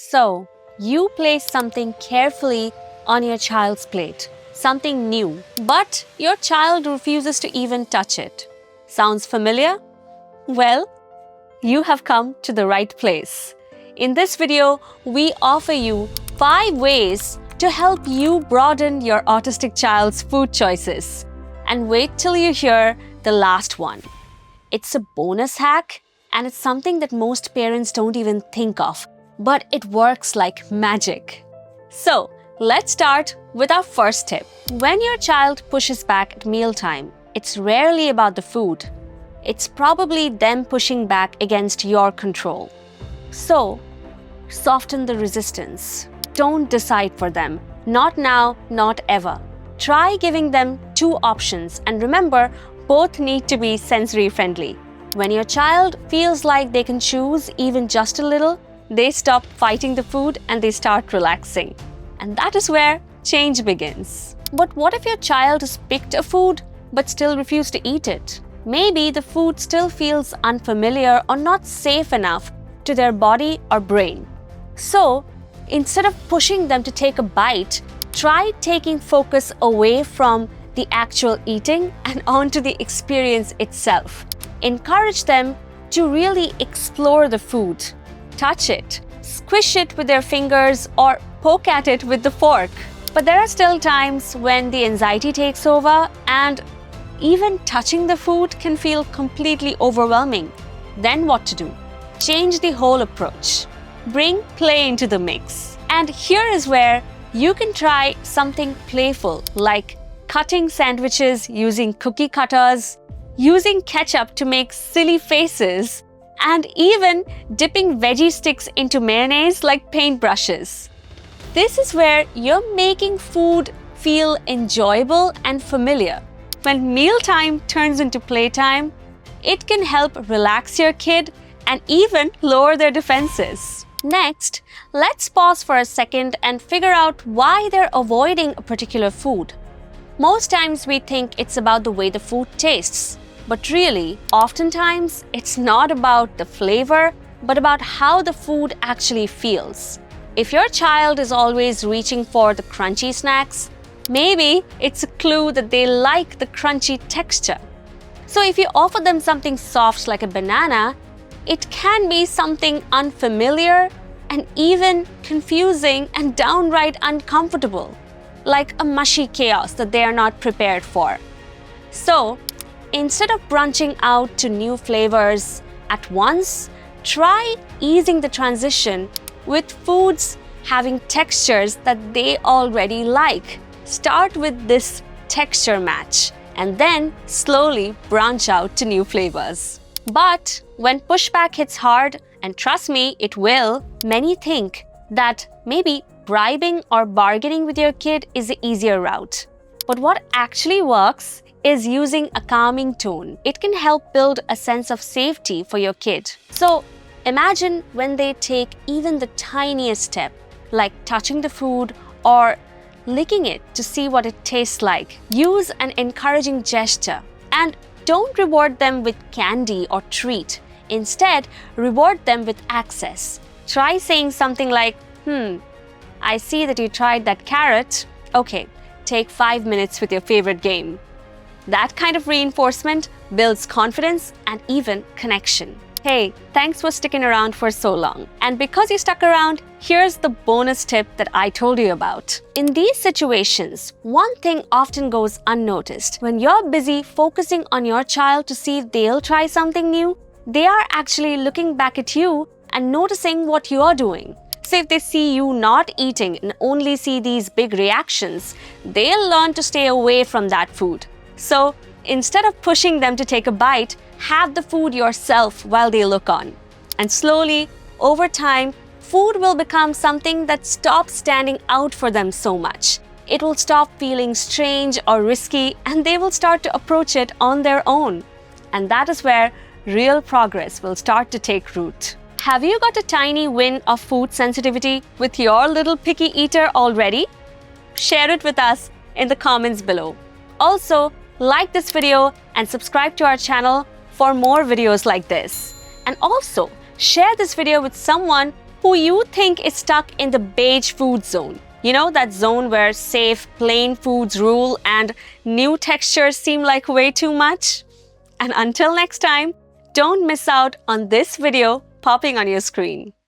So, you place something carefully on your child's plate, something new, but your child refuses to even touch it. Sounds familiar? Well, you have come to the right place. In this video, we offer you 5 ways to help you broaden your autistic child's food choices. And wait till you hear the last one. It's a bonus hack, and it's something that most parents don't even think of, but it works like magic. So, let's start with our first tip. When your child pushes back at mealtime, it's rarely about the food. It's probably them pushing back against your control. So, soften the resistance. Don't decide for them. Not now, not ever. Try giving them 2 options, and remember, both need to be sensory friendly. When your child feels like they can choose even just a little, they stop fighting the food and they start relaxing. And that is where change begins. But what if your child has picked a food but still refused to eat it? Maybe the food still feels unfamiliar or not safe enough to their body or brain. So, instead of pushing them to take a bite, try taking focus away from the actual eating and onto the experience itself. Encourage them to really explore the food. Touch it, squish it with their fingers, or poke at it with the fork. But there are still times when the anxiety takes over and even touching the food can feel completely overwhelming. Then what to do? Change the whole approach. Bring play into the mix. And here is where you can try something playful, like cutting sandwiches using cookie cutters, using ketchup to make silly faces, and even dipping veggie sticks into mayonnaise like paintbrushes. This is where you're making food feel enjoyable and familiar. When mealtime turns into playtime, it can help relax your kid and even lower their defenses. Next, let's pause for a second and figure out why they're avoiding a particular food. Most times we think it's about the way the food tastes. But really, oftentimes, it's not about the flavor, but about how the food actually feels. If your child is always reaching for the crunchy snacks, maybe it's a clue that they like the crunchy texture. So if you offer them something soft like a banana, it can be something unfamiliar and even confusing and downright uncomfortable, like a mushy chaos that they are not prepared for. So, instead of branching out to new flavors at once, try easing the transition with foods having textures that they already like. Start with this texture match and then slowly branch out to new flavors. But when pushback hits hard, and trust me, it will, many think that maybe bribing or bargaining with your kid is the easier route. But what actually works is using a calming tone. It can help build a sense of safety for your kid. So imagine when they take even the tiniest step, like touching the food or licking it to see what it tastes like. Use an encouraging gesture and don't reward them with candy or treat. Instead, reward them with access. Try saying something like, I see that you tried that carrot. Okay, take 5 minutes with your favorite game. That kind of reinforcement builds confidence and even connection. Hey, thanks for sticking around for so long. And because you stuck around, here's the bonus tip that I told you about. In these situations, one thing often goes unnoticed. When you're busy focusing on your child to see if they'll try something new, they are actually looking back at you and noticing what you're doing. So if they see you not eating and only see these big reactions, they'll learn to stay away from that food. So instead of pushing them to take a bite, have the food yourself while they look on. And slowly, over time, food will become something that stops standing out for them so much. It will stop feeling strange or risky, and they will start to approach it on their own. And that is where real progress will start to take root. Have you got a tiny win of food sensitivity with your little picky eater already? Share it with us in the comments below. Also, like this video and subscribe to our channel for more videos like this. And also, share this video with someone who you think is stuck in the beige food zone. You know, that zone where safe, plain foods rule and new textures seem like way too much? And until next time, don't miss out on this video popping on your screen.